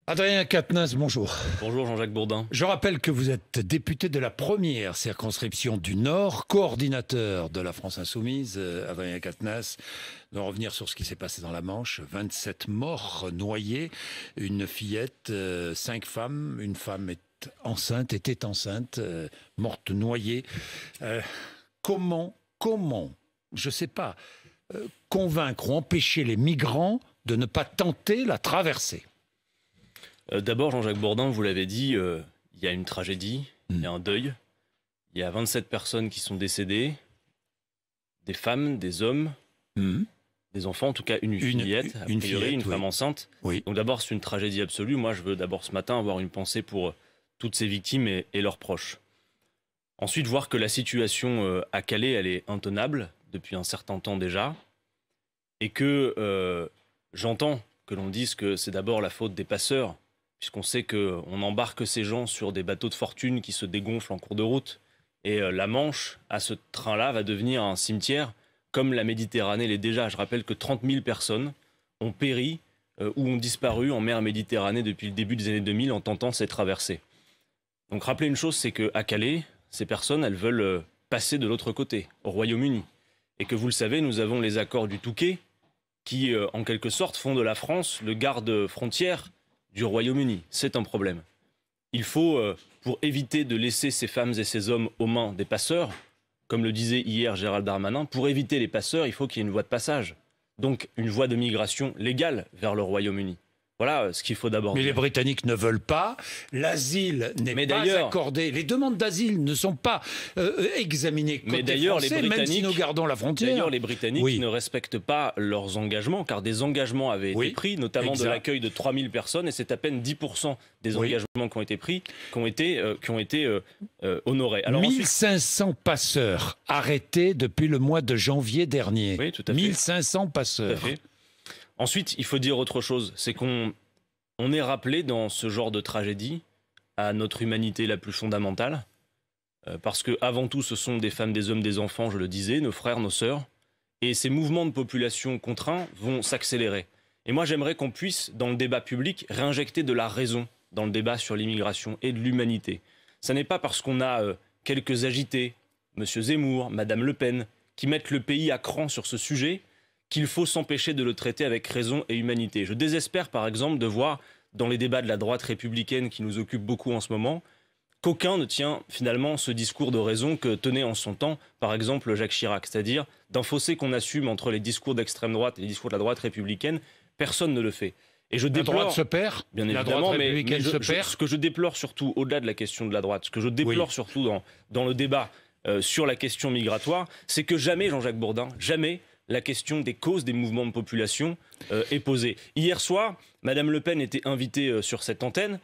Adrien Quatennens, bonjour. Bonjour Jean-Jacques Bourdin. Je rappelle que vous êtes député de la première circonscription du Nord, coordinateur de la France Insoumise, Adrien Quatennens. De revenir sur ce qui s'est passé dans la Manche, 27 morts noyés, une fillette, 5 femmes, une femme était enceinte, morte noyée. Comment, je ne sais pas, convaincre ou empêcher les migrants de ne pas tenter la traversée? D'abord, Jean-Jacques Bourdin, vous l'avez dit, il y a une tragédie, il y a un deuil. Il y a 27 personnes qui sont décédées, des femmes, des hommes, des enfants, en tout cas une fillette, une femme enceinte. Oui. Donc d'abord, c'est une tragédie absolue. Moi, je veux d'abord ce matin avoir une pensée pour toutes ces victimes et leurs proches. Ensuite, voir que la situation à Calais, elle est intenable depuis un certain temps déjà. Et que j'entends que l'on dise que c'est d'abord la faute des passeurs, puisqu'on sait qu'on embarque ces gens sur des bateaux de fortune qui se dégonflent en cours de route. Et la Manche, à ce train-là, va devenir un cimetière, comme la Méditerranée l'est déjà. Je rappelle que 30 000 personnes ont péri ou ont disparu en mer Méditerranée depuis le début des années 2000 en tentant cette traversée. Donc rappelez une chose, c'est qu'à Calais, ces personnes, elles veulent passer de l'autre côté, au Royaume-Uni. Et que vous le savez, nous avons les accords du Touquet, qui, en quelque sorte, font de la France le garde-frontière du Royaume-Uni. C'est un problème. Il faut, pour éviter de laisser ces femmes et ces hommes aux mains des passeurs, comme le disait hier Gérald Darmanin, pour éviter les passeurs, il faut qu'il y ait une voie de passage. Donc une voie de migration légale vers le Royaume-Uni. Voilà ce qu'il faut d'abord dire. Mais les Britanniques ne veulent pas. L'asile n'est pas accordé. Les demandes d'asile ne sont pas examinées côté français, même si nous gardons la frontière. D'ailleurs, les Britanniques ne respectent pas leurs engagements, car des engagements avaient été pris, notamment de l'accueil de 3000 personnes, et c'est à peine 10% des engagements qui ont été pris, qui ont été honorés. Alors 1500 passeurs arrêtés depuis le mois de janvier dernier. Oui, tout à fait. 1500 passeurs. Tout à fait. Ensuite, il faut dire autre chose, c'est qu'on est rappelé dans ce genre de tragédie à notre humanité la plus fondamentale, parce que avant tout, ce sont des femmes, des hommes, des enfants, je le disais, nos frères, nos sœurs, et ces mouvements de population contraints vont s'accélérer. Et moi, j'aimerais qu'on puisse, dans le débat public, réinjecter de la raison dans le débat sur l'immigration et de l'humanité. Ça n'est pas parce qu'on a quelques agités, M. Zemmour, Mme Le Pen, qui mettent le pays à cran sur ce sujet, qu'il faut s'empêcher de le traiter avec raison et humanité. Je désespère par exemple de voir dans les débats de la droite républicaine qui nous occupent beaucoup en ce moment, qu'aucun ne tient finalement ce discours de raison que tenait en son temps par exemple Jacques Chirac, c'est-à-dire d'un fossé qu'on assume entre les discours d'extrême droite et les discours de la droite républicaine, personne ne le fait. Et je déplore, la droite se perd, bien évidemment, mais ce que je déplore surtout, au-delà de la question de la droite, ce que je déplore surtout dans le débat sur la question migratoire, c'est que jamais, Jean-Jacques Bourdin, jamais la question des causes des mouvements de population est posée. Hier soir, Mme Le Pen était invitée sur cette antenne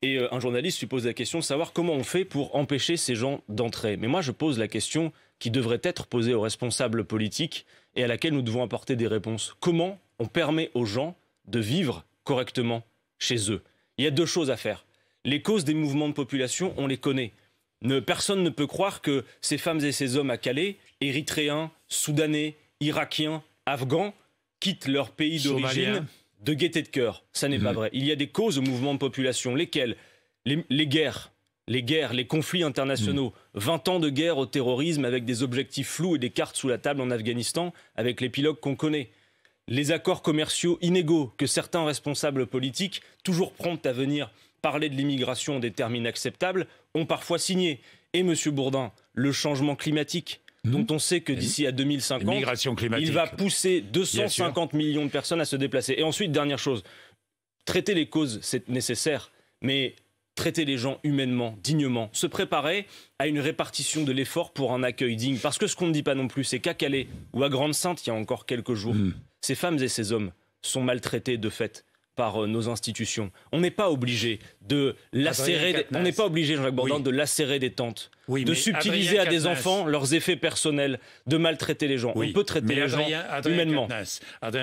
et un journaliste lui pose la question de savoir comment on fait pour empêcher ces gens d'entrer. Mais moi, je pose la question qui devrait être posée aux responsables politiques et à laquelle nous devons apporter des réponses. Comment on permet aux gens de vivre correctement chez eux? Il y a deux choses à faire. Les causes des mouvements de population, on les connaît. Personne ne peut croire que ces femmes et ces hommes à Calais, érythréens, soudanais, Irakiens, Afghans, quittent leur pays d'origine de gaieté de cœur. Ça n'est pas vrai. Il y a des causes au mouvement de population, lesquelles les guerres, les conflits internationaux, 20 ans de guerre au terrorisme avec des objectifs flous et des cartes sous la table en Afghanistan avec l'épilogue qu'on connaît. Les accords commerciaux inégaux que certains responsables politiques, toujours prompts à venir parler de l'immigration en des termes inacceptables, ont parfois signé. Et M. Bourdin, le changement climatique, dont on sait que d'ici à 2050, il va pousser 250 millions de personnes à se déplacer. Et ensuite, dernière chose, traiter les causes, c'est nécessaire, mais traiter les gens humainement, dignement, se préparer à une répartition de l'effort pour un accueil digne. Parce que ce qu'on ne dit pas non plus, c'est qu'à Calais ou à Grande-Synthe, il y a encore quelques jours, ces femmes et ces hommes sont maltraités de fait par nos institutions. On n'est pas obligé de lacérer, on n'est pas obligé, Jean-Jacques Bourdin, de lacérer des tentes, de subtiliser à des enfants leurs effets personnels, de maltraiter les gens. On peut traiter les gens humainement.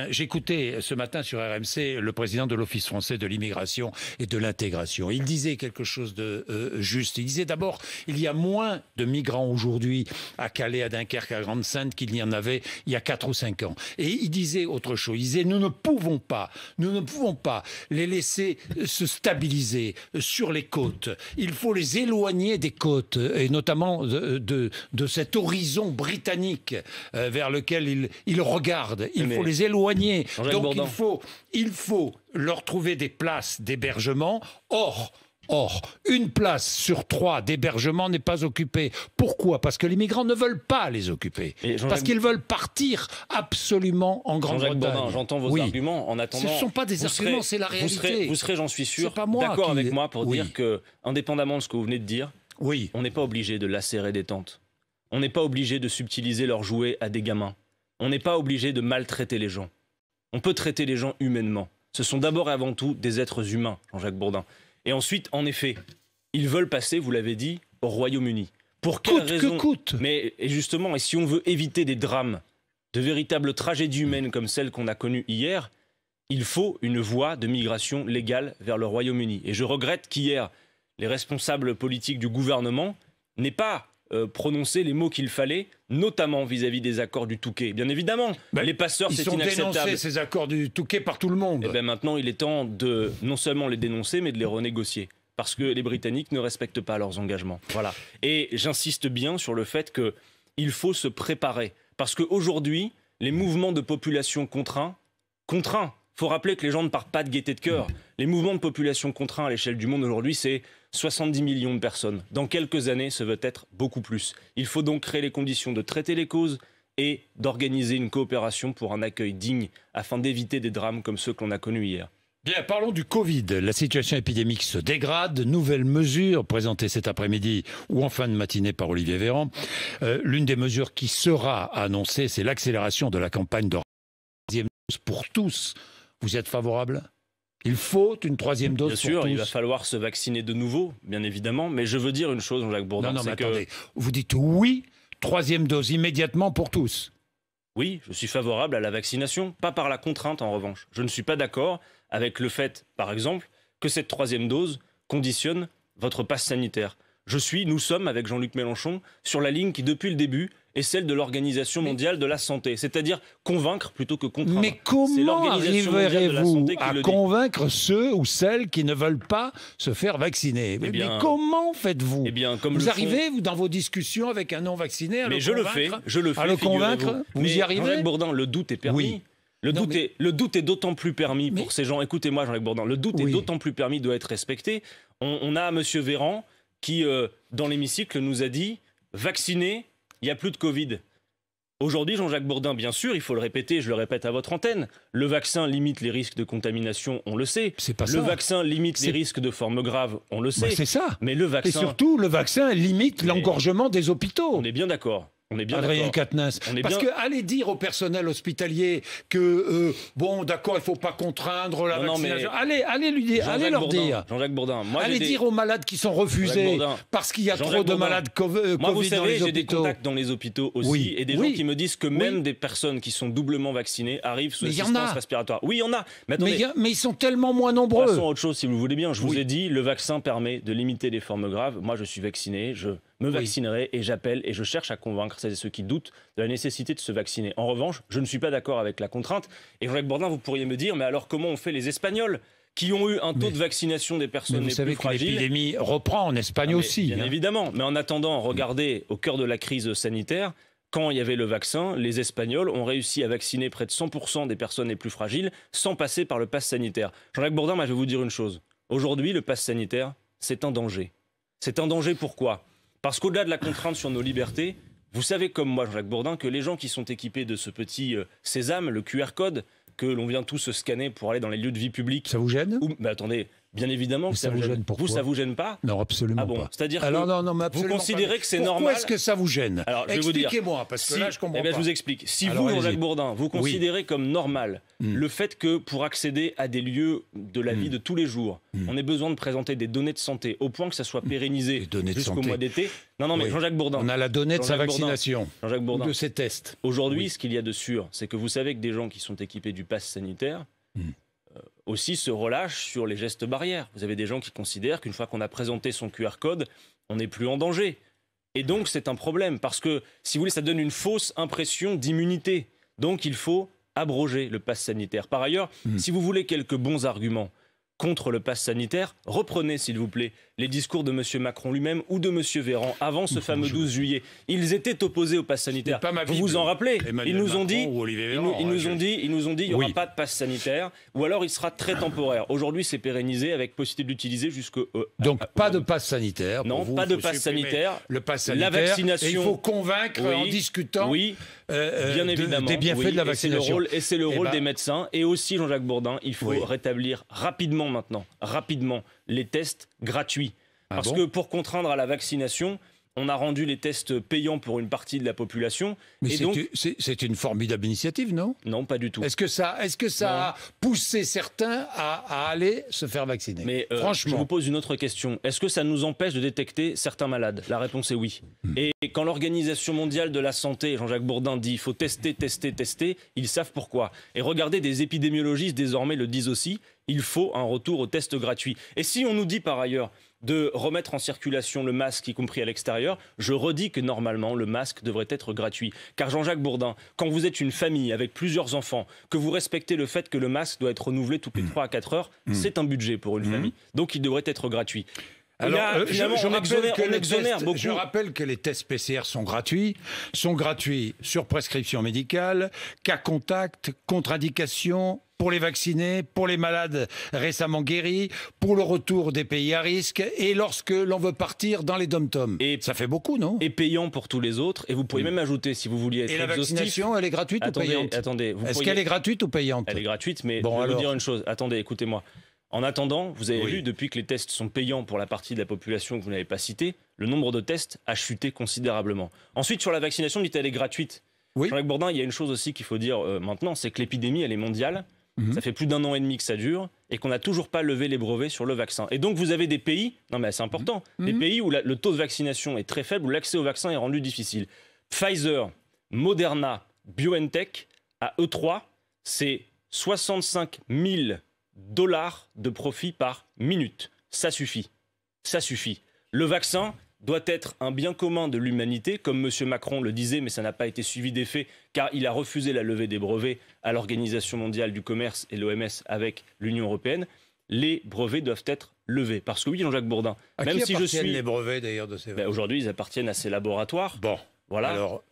J'écoutais ce matin sur RMC le président de l'Office français de l'immigration et de l'intégration. Il disait quelque chose de juste. Il disait d'abord, il y a moins de migrants aujourd'hui à Calais, à Dunkerque, à Grande-Synthe qu'il y en avait il y a 4 ou 5 ans. Et il disait autre chose. Il disait, nous ne pouvons pas pas les laisser se stabiliser sur les côtes. Il faut les éloigner des côtes, et notamment de cet horizon britannique vers lequel ils regardent. Il faut les éloigner. Donc il faut leur trouver des places d'hébergement. Or, une place sur 3 d'hébergement n'est pas occupée. Pourquoi? Parce que les migrants ne veulent pas les occuper. Parce qu'ils veulent partir absolument en Grande-Bretagne. J'entends vos arguments. En attendant, ce ne sont pas des arguments, c'est la réalité. Vous serez, j'en suis sûr, d'accord avec moi pour dire que, indépendamment de ce que vous venez de dire, on n'est pas obligé de lacérer des tentes. On n'est pas obligé de subtiliser leurs jouets à des gamins. On n'est pas obligé de maltraiter les gens. On peut traiter les gens humainement. Ce sont d'abord et avant tout des êtres humains, Jean-Jacques Bourdin. Et ensuite, en effet, ils veulent passer, vous l'avez dit, au Royaume-Uni. Pour quelle raison? Coûte que coûte. Mais et justement, et si on veut éviter des drames, de véritables tragédies humaines comme celles qu'on a connues hier, il faut une voie de migration légale vers le Royaume-Uni. Et je regrette qu'hier, les responsables politiques du gouvernement n'aient pas prononcé les mots qu'il fallait, notamment vis-à-vis des accords du Touquet. Bien évidemment, les passeurs, c'est inacceptable. Ils sont dénoncés, ces accords du Touquet, par tout le monde. Et bien maintenant, il est temps de non seulement les dénoncer, mais de les renégocier. Parce que les Britanniques ne respectent pas leurs engagements. Voilà. Et j'insiste bien sur le fait qu'il faut se préparer. Parce qu'aujourd'hui, les mouvements de population contraints, il faut rappeler que les gens ne partent pas de gaieté de cœur. Les mouvements de population contraints à l'échelle du monde aujourd'hui, c'est 70 millions de personnes. Dans quelques années, ce veut être beaucoup plus. Il faut donc créer les conditions de traiter les causes et d'organiser une coopération pour un accueil digne afin d'éviter des drames comme ceux qu'on a connus hier. Bien, parlons du Covid. La situation épidémique se dégrade. Nouvelles mesures présentées cet après-midi ou en fin de matinée par Olivier Véran. L'une des mesures qui sera annoncée, c'est l'accélération de la campagne de troisième dose pour tous. Vous y êtes favorable ? Il faut une troisième dose pour tous. Bien sûr, il va falloir se vacciner de nouveau, bien évidemment. Mais je veux dire une chose, Jean-Jacques Bourdin. Non, mais attendez. Vous dites oui, troisième dose immédiatement pour tous. Oui, je suis favorable à la vaccination, pas par la contrainte en revanche. Je ne suis pas d'accord avec le fait, par exemple, que cette troisième dose conditionne votre passe sanitaire. Nous sommes, avec Jean-Luc Mélenchon, sur la ligne qui, depuis le début, est celle de l'Organisation mondiale de la santé. C'est-à-dire convaincre plutôt que contraindre. Mais comment arriverez-vous à convaincre ceux ou celles qui ne veulent pas se faire vacciner? Mais comment faites-vous? Vous arrivez, vous, dans vos discussions avec un non-vacciné, à je le fais. À le convaincre? Vous y arrivez? Jean-Jacques Bourdin, le doute est permis. Oui. Le doute est d'autant plus permis pour ces gens. Écoutez-moi, Jean-Jacques Bourdin, le doute est d'autant plus permis, doit être respecté. On a M. Véran qui, dans l'hémicycle, nous a dit « vacciné, il n'y a plus de Covid ». Aujourd'hui, Jean-Jacques Bourdin, bien sûr, il faut le répéter, je le répète à votre antenne, le vaccin limite les risques de contamination, on le sait. Le vaccin limite les risques de formes graves, on le sait. C'est ça. Mais le vaccin... Et surtout, le vaccin limite l'engorgement des hôpitaux. On est bien d'accord. Adrien Quatennens. Parce que allez dire au personnel hospitalier que d'accord, il faut pas contraindre la vaccination. Allez lui dire, allez leur dire. Jean-Jacques Bourdin. Allez dire aux malades qui sont refusés parce qu'il y a trop de malades Covid dans les hôpitaux. J'ai des contacts dans les hôpitaux aussi et des gens qui me disent que même des personnes qui sont doublement vaccinées arrivent sous assistance respiratoire. Oui, il y en a. Mais ils sont tellement moins nombreux. Passons à autre chose si vous le voulez bien. Je vous ai dit, le vaccin permet de limiter les formes graves. Moi, je suis vacciné. Je me vaccinerai et j'appelle et je cherche à convaincre celles et ceux qui doutent de la nécessité de se vacciner. En revanche, je ne suis pas d'accord avec la contrainte. Et Jean-Jacques Bourdin, vous pourriez me dire, mais alors comment on fait les Espagnols qui ont eu un taux de vaccination des personnes les plus fragiles? Vous savez que l'épidémie reprend en Espagne aussi. Bien évidemment. Mais en attendant, regardez, au cœur de la crise sanitaire, quand il y avait le vaccin, les Espagnols ont réussi à vacciner près de 100% des personnes les plus fragiles sans passer par le pass sanitaire. Jean-Jacques Bourdin, moi, je vais vous dire une chose. Aujourd'hui, le pass sanitaire, c'est un danger. C'est un danger pourquoi ? Parce qu'au-delà de la contrainte sur nos libertés, vous savez comme moi, Jean-Jacques Bourdin, que les gens qui sont équipés de ce petit sésame, le QR code, que l'on vient tous scanner pour aller dans les lieux de vie publique... Ça vous gêne ? Mais attendez, bien évidemment que ça vous gêne. Pourquoi ? Vous, ça vous gêne pas ? Non, absolument pas. C'est-à-dire que vous considérez que c'est normal... Pourquoi est-ce que ça vous gêne ? Alors, expliquez-moi, parce que là, je comprends pas. Je vous explique. Si vous, Jean-Jacques Bourdin, vous considérez comme normal le fait que pour accéder à des lieux de la vie de tous les jours, on ait besoin de présenter des données de santé au point que ça soit pérennisé jusqu'au mois d'été... Non, mais Jean-Jacques Bourdin... On a la donnée de sa vaccination, Jean-Jacques Bourdin, de ses tests. Aujourd'hui, ce qu'il y a de sûr, c'est que vous savez que des gens qui sont équipés du pass sanitaire aussi se relâchent sur les gestes barrières. Vous avez des gens qui considèrent qu'une fois qu'on a présenté son QR code, on n'est plus en danger. Et donc, c'est un problème, parce que, si vous voulez, ça donne une fausse impression d'immunité. Donc, il faut abroger le pass sanitaire. Par ailleurs, si vous voulez quelques bons arguments contre le pass sanitaire, reprenez s'il vous plaît les discours de M. Macron lui-même ou de M. Véran avant ce fameux 12 juillet. Ils étaient opposés au pass sanitaire. Vous vous en rappelez? Ils nous ont dit, il n'y aura pas de pass sanitaire, ou alors il sera très temporaire. Aujourd'hui, c'est pérennisé avec possibilité de l'utiliser jusqu'au... Donc pas de pass sanitaire. Non, pas de pass sanitaire. Le pass sanitaire. La vaccination. Et il faut convaincre en discutant. Bien évidemment. Des bienfaits de la vaccination. Et c'est le rôle des médecins. Et aussi, Jean-Jacques Bourdin, il faut rétablir rapidement les tests gratuits. Parce que pour contraindre à la vaccination, on a rendu les tests payants pour une partie de la population. Mais c'est une formidable initiative, non? Non, pas du tout. Est-ce que ça a poussé certains à aller se faire vacciner? Mais franchement, je vous pose une autre question. Est-ce que ça nous empêche de détecter certains malades? La réponse est oui. Et quand l'Organisation mondiale de la santé, Jean-Jacques Bourdin, dit il faut tester, ils savent pourquoi. Et regardez, des épidémiologistes désormais le disent aussi, il faut un retour aux tests gratuits. Et si on nous dit par ailleurs de remettre en circulation le masque, y compris à l'extérieur, je redis que normalement, le masque devrait être gratuit. Car Jean-Jacques Bourdin, quand vous êtes une famille avec plusieurs enfants, que vous respectez le fait que le masque doit être renouvelé toutes les 3 à 4 heures, c'est un budget pour une famille. Donc il devrait être gratuit. Alors, je rappelle que les tests PCR sont gratuits sur prescription médicale, cas contact, contre-indication, pour les vaccinés, pour les malades récemment guéris, pour le retour des pays à risque et lorsque l'on veut partir dans les dom-toms. Et ça fait beaucoup, non? Et payant pour tous les autres. Et vous pourriez même ajouter, si vous vouliez être exhaustif... Et la vaccination, elle est gratuite ou payante? Est-ce qu'elle est gratuite ou payante? Elle est gratuite, mais je vais vous dire une chose. Attendez, écoutez-moi. En attendant, vous avez vu, depuis que les tests sont payants pour la partie de la population que vous n'avez pas citée, le nombre de tests a chuté considérablement. Ensuite, sur la vaccination, vous dites qu'elle est gratuite. Jean-Jacques Bourdin, il y a une chose aussi qu'il faut dire maintenant, c'est que l'épidémie, elle est mondiale. Ça fait plus d'1 an et demi que ça dure et qu'on n'a toujours pas levé les brevets sur le vaccin. Et donc, vous avez des pays, non mais c'est important, des pays où le taux de vaccination est très faible, où l'accès au vaccin est rendu difficile. Pfizer, Moderna, BioNTech, à eux 3, c'est 65 000 $ de profit par minute. Ça suffit. Ça suffit. Le vaccin doit être un bien commun de l'humanité, comme M. Macron le disait, mais ça n'a pas été suivi d'effet, car il a refusé la levée des brevets à l'Organisation mondiale du commerce et l'OMS avec l'Union européenne. Les brevets doivent être levés. Parce que oui, Jean-Jacques Bourdin, même si je suis... les brevets d'ailleurs de ces... Aujourd'hui, ils appartiennent à ces laboratoires. Bon, voilà. Alors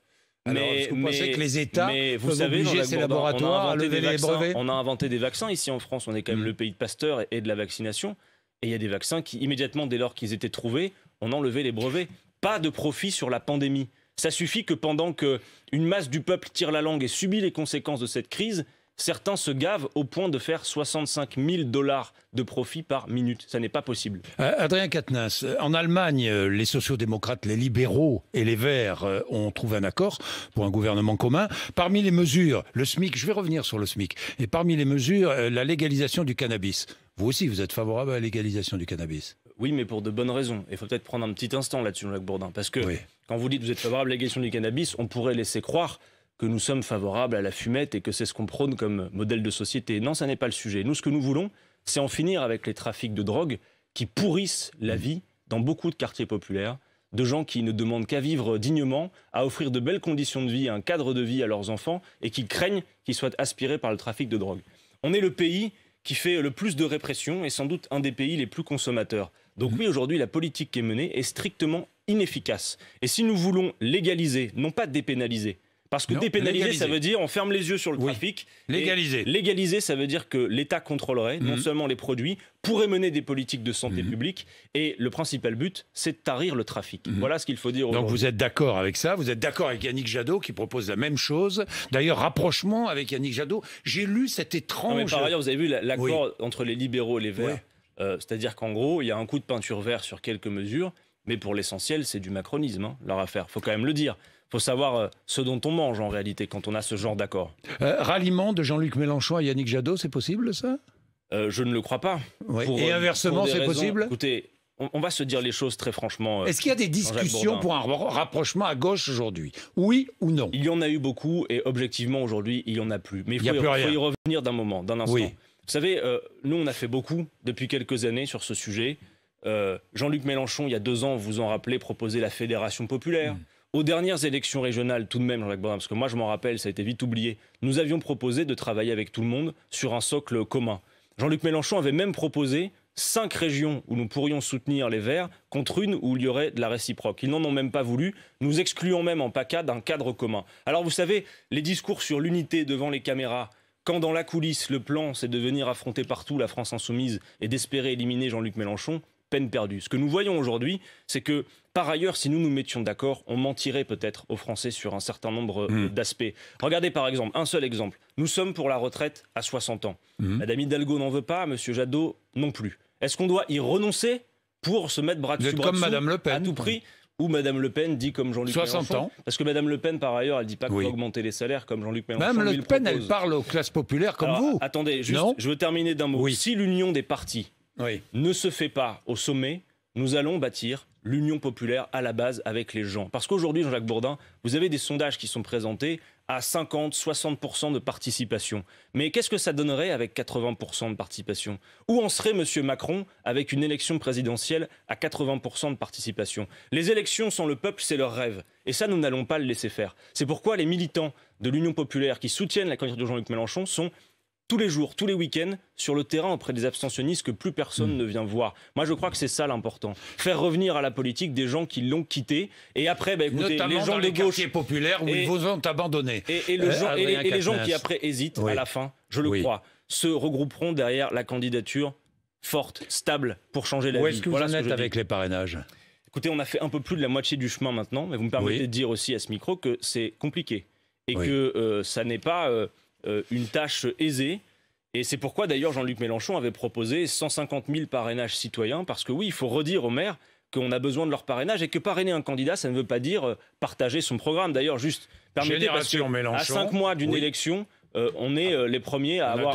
vous pensez que les États peuvent obliger ces laboratoires à lever les brevets? On a inventé des vaccins ici en France, on est quand même le pays de Pasteur et de la vaccination. Et il y a des vaccins qui, immédiatement, dès lors qu'ils étaient trouvés, on enlevait les brevets. Pas de profit sur la pandémie. Ça suffit que pendant qu'une masse du peuple tire la langue et subit les conséquences de cette crise, certains se gavent au point de faire 65 000 $ de profit par minute. Ça n'est pas possible. Adrien Quatennens, en Allemagne, les sociodémocrates, les libéraux et les Verts ont trouvé un accord pour un gouvernement commun. Parmi les mesures, le SMIC, je vais revenir sur le SMIC, et parmi les mesures, la légalisation du cannabis. Vous aussi, vous êtes favorable à la légalisation du cannabis? Oui, mais pour de bonnes raisons. Il faut peut-être prendre un petit instant là-dessus, Jacques Bourdin, parce que quand vous dites que vous êtes favorable à la légalisation du cannabis, on pourrait laisser croire que nous sommes favorables à la fumette et que c'est ce qu'on prône comme modèle de société. Non, ça n'est pas le sujet. Nous, ce que nous voulons, c'est en finir avec les trafics de drogue qui pourrissent la vie dans beaucoup de quartiers populaires, de gens qui ne demandent qu'à vivre dignement, à offrir de belles conditions de vie, un cadre de vie à leurs enfants et qui craignent qu'ils soient aspirés par le trafic de drogue. On est le pays qui fait le plus de répression et sans doute un des pays les plus consommateurs. Donc oui, aujourd'hui, la politique qui est menée est strictement inefficace. Et si nous voulons légaliser, non pas dépénaliser, parce que dépénaliser, ça veut dire on ferme les yeux sur le trafic. Légaliser. Légaliser, ça veut dire que l'État contrôlerait non seulement les produits, pourrait mener des politiques de santé publique, et le principal but, c'est de tarir le trafic. Voilà ce qu'il faut dire aujourd'hui. Donc vous êtes d'accord avec ça? Vous êtes d'accord avec Yannick Jadot qui propose la même chose? D'ailleurs, rapprochement avec Yannick Jadot. J'ai lu cet étrange... Non, mais par ailleurs, vous avez vu l'accord entre les libéraux et les Verts. C'est-à-dire qu'en gros, il y a un coup de peinture vert sur quelques mesures, mais pour l'essentiel, c'est du macronisme, leur affaire. Il faut quand même le dire. Il faut savoir ce dont on mange en réalité quand on a ce genre d'accord. Ralliement de Jean-Luc Mélenchon à Yannick Jadot, c'est possible ça? Je ne le crois pas. Et inversement, c'est possible? Écoutez, on va se dire les choses très franchement. Est-ce qu'il y a des discussions pour un rapprochement à gauche aujourd'hui? Oui ou non? Il y en a eu beaucoup et objectivement aujourd'hui, il n'y en a plus. Mais il faut y revenir d'un moment, d'un instant. Vous savez, nous on a fait beaucoup depuis quelques années sur ce sujet. Jean-Luc Mélenchon, il y a 2 ans, vous vous en rappelez, proposait la Fédération populaire. Aux dernières élections régionales, tout de même, Jean-Jacques Bourdin, parce que moi je m'en rappelle, ça a été vite oublié, nous avions proposé de travailler avec tout le monde sur un socle commun. Jean-Luc Mélenchon avait même proposé 5 régions où nous pourrions soutenir les Verts contre une où il y aurait de la réciproque. Ils n'en ont même pas voulu, nous excluons même en PACA d'un cadre commun. Alors vous savez, les discours sur l'unité devant les caméras, quand dans la coulisse, le plan, c'est de venir affronter partout la France insoumise et d'espérer éliminer Jean-Luc Mélenchon, peine perdue. Ce que nous voyons aujourd'hui, c'est que, par ailleurs, si nous nous mettions d'accord, on mentirait peut-être aux Français sur un certain nombre d'aspects. Regardez par exemple, un seul exemple. Nous sommes pour la retraite à 60 ans. Madame Hidalgo n'en veut pas, Monsieur Jadot non plus. Est-ce qu'on doit y renoncer pour se mettre bras dessus bras dessous Madame Le Pen, à tout prix? Ou Madame Le Pen dit comme Jean-Luc Mélenchon. 60 ans. Parce que Madame Le Pen, par ailleurs, elle dit pas qu'il faut augmenter les salaires comme Jean-Luc Mélenchon. Madame Le Pen, elle parle aux classes populaires comme vous. Attendez, juste, je veux terminer d'un mot. Si l'union des partis ne se fait pas au sommet, nous allons bâtir l'union populaire à la base avec les gens. Parce qu'aujourd'hui, Jean-Jacques Bourdin, vous avez des sondages qui sont présentés à 50-60% de participation. Mais qu'est-ce que ça donnerait avec 80% de participation? Où en serait M. Macron avec une élection présidentielle à 80% de participation? Les élections sans le peuple, c'est leur rêve. Et ça, nous n'allons pas le laisser faire. C'est pourquoi les militants de l'Union populaire qui soutiennent la candidature de Jean-Luc Mélenchon sont tous les jours, tous les week-ends, sur le terrain auprès des abstentionnistes que plus personne ne vient voir. Moi, je crois que c'est ça l'important. Faire revenir à la politique des gens qui l'ont quitté. Et après, écoutez, notamment les gens dans de les gauche quartiers populaires où ils vous ont abandonné. Et les gens qui après hésitent à la fin, je le crois, se regrouperont derrière la candidature forte, stable, pour changer la vie. Où est-ce que vous en êtes avec les parrainages? Écoutez, on a fait un peu plus de la moitié du chemin maintenant, mais vous me permettez de dire aussi à ce micro que c'est compliqué. Et que ça n'est pas une tâche aisée. Et c'est pourquoi d'ailleurs Jean-Luc Mélenchon avait proposé 150 000 parrainages citoyens, parce que oui, il faut redire aux maires qu'on a besoin de leur parrainage et que parrainer un candidat, ça ne veut pas dire partager son programme. D'ailleurs, juste permettez, parce que à 5 mois d'une élection, on est les premiers à avoir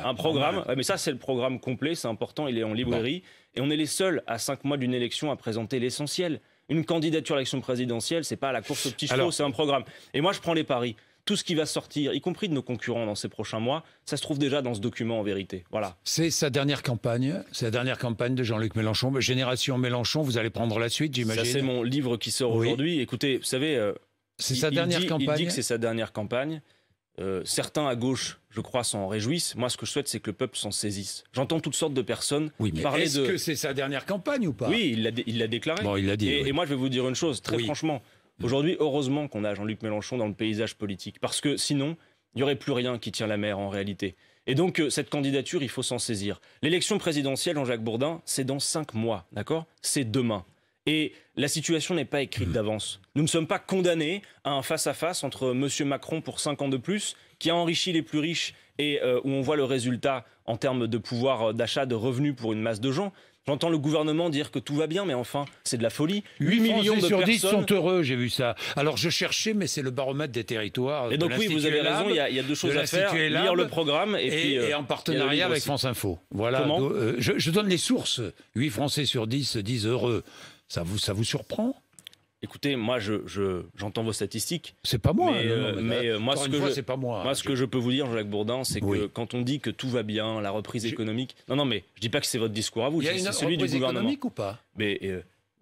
un programme. Mais ça, c'est le programme complet, c'est important, il est en librairie. Et on est les seuls à 5 mois d'une élection à présenter l'essentiel. Une candidature à l'élection présidentielle, c'est pas à la course aux petits chevaux, c'est un programme. Et moi, je prends les paris. Tout ce qui va sortir, y compris de nos concurrents dans ces prochains mois, ça se trouve déjà dans ce document en vérité. Voilà. C'est sa dernière campagne, de Jean-Luc Mélenchon. Génération Mélenchon, vous allez prendre la suite, j'imagine. Ça, c'est mon livre qui sort aujourd'hui. Écoutez, vous savez, c'est sa dernière campagne. Il dit que c'est sa dernière campagne. Certains à gauche, je crois, s'en réjouissent. Moi, ce que je souhaite, c'est que le peuple s'en saisisse. J'entends toutes sortes de personnes parler est-ce que c'est sa dernière campagne ou pas? Oui, il l'a déclaré. Bon, il l'a dit. Et moi, je vais vous dire une chose, très franchement. Aujourd'hui, heureusement qu'on a Jean-Luc Mélenchon dans le paysage politique, parce que sinon, il n'y aurait plus rien qui tient la mer en réalité. Et donc, cette candidature, il faut s'en saisir. L'élection présidentielle, Jean-Jacques Bourdin, c'est dans 5 mois, d'accord? C'est demain. Et la situation n'est pas écrite d'avance. Nous ne sommes pas condamnés à un face-à-face entre M. Macron pour 5 ans de plus, qui a enrichi les plus riches et où on voit le résultat en termes de pouvoir d'achat, de revenus pour une masse de gens. J'entends le gouvernement dire que tout va bien, mais enfin, c'est de la folie. 8 millions de sur 10 sont heureux, j'ai vu ça. Alors je cherchais, mais c'est le baromètre des territoires. Et donc oui, vous avez raison, il y a 2 choses à faire. Lire le programme et en partenariat avec France Info. Voilà. Je donne les sources. 8 Français sur 10 se disent heureux. Ça vous surprend ? Écoutez, moi, j'entends vos statistiques. C'est pas moi. Mais moi, c'est pas moi. Moi, ce que je peux vous dire, Jean-Jacques Bourdin, c'est que quand on dit que tout va bien, la reprise économique... Non, mais je dis pas que c'est votre discours à vous, c'est celui du gouvernement. Il y a une reprise économique ou pas ? Mais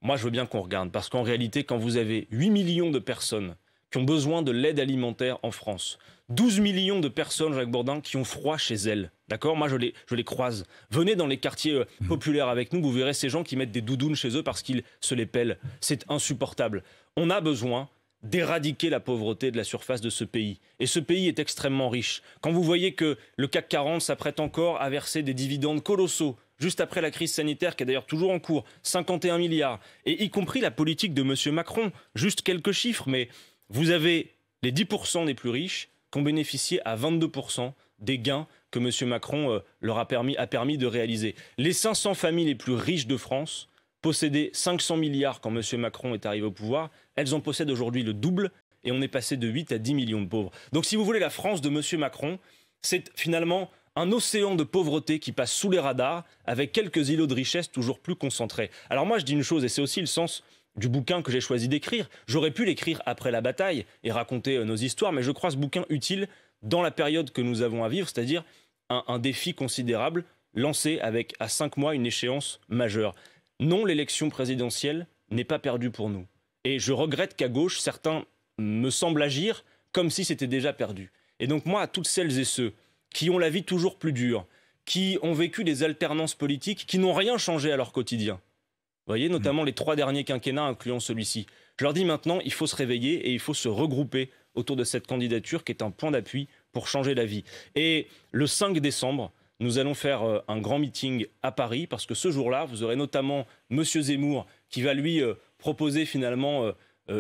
moi, je veux bien qu'on regarde, parce qu'en réalité, quand vous avez 8 millions de personnes qui ont besoin de l'aide alimentaire en France, 12 millions de personnes, Jacques Bourdin, qui ont froid chez elles. D'accord ? Moi, je les croise. Venez dans les quartiers populaires avec nous, vous verrez ces gens qui mettent des doudounes chez eux parce qu'ils se les pèlent. C'est insupportable. On a besoin d'éradiquer la pauvreté de la surface de ce pays. Et ce pays est extrêmement riche. Quand vous voyez que le CAC 40 s'apprête encore à verser des dividendes colossaux, juste après la crise sanitaire, qui est d'ailleurs toujours en cours, 51 milliards, et y compris la politique de M. Macron, juste quelques chiffres, mais vous avez les 10% des plus riches qui ont bénéficié à 22% des gains que M. Macron leur a permis de réaliser. Les 500 familles les plus riches de France possédaient 500 milliards quand M. Macron est arrivé au pouvoir. Elles en possèdent aujourd'hui le double et on est passé de 8 à 10 millions de pauvres. Donc si vous voulez, la France de M. Macron, c'est finalement un océan de pauvreté qui passe sous les radars avec quelques îlots de richesse toujours plus concentrés. Alors moi je dis une chose, et c'est aussi le sens du bouquin que j'ai choisi d'écrire. J'aurais pu l'écrire après la bataille et raconter nos histoires, mais je crois ce bouquin utile dans la période que nous avons à vivre, c'est-à-dire un défi considérable lancé avec à 5 mois une échéance majeure. Non, l'élection présidentielle n'est pas perdue pour nous. Et je regrette qu'à gauche, certains me semblent agir comme si c'était déjà perdu. Et donc moi, à toutes celles et ceux qui ont la vie toujours plus dure, qui ont vécu des alternances politiques, qui n'ont rien changé à leur quotidien, vous voyez, notamment les 3 derniers quinquennats, incluant celui-ci, je leur dis maintenant, il faut se réveiller et il faut se regrouper autour de cette candidature qui est un point d'appui pour changer la vie. Et le 5 décembre, nous allons faire un grand meeting à Paris, parce que ce jour-là, vous aurez notamment M. Zemmour qui va lui proposer finalement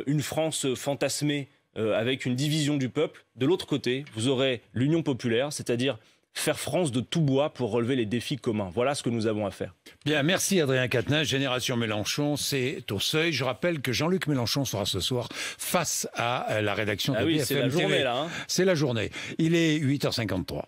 une France fantasmée avec une division du peuple. De l'autre côté, vous aurez l'Union populaire, c'est-à-dire faire France de tout bois pour relever les défis communs. Voilà ce que nous avons à faire. Bien, merci Adrien Quatennens. Génération Mélenchon, c'est au seuil. Je rappelle que Jean-Luc Mélenchon sera ce soir face à la rédaction de BFM TV. C'est la journée là. C'est la journée. Il est 8h53.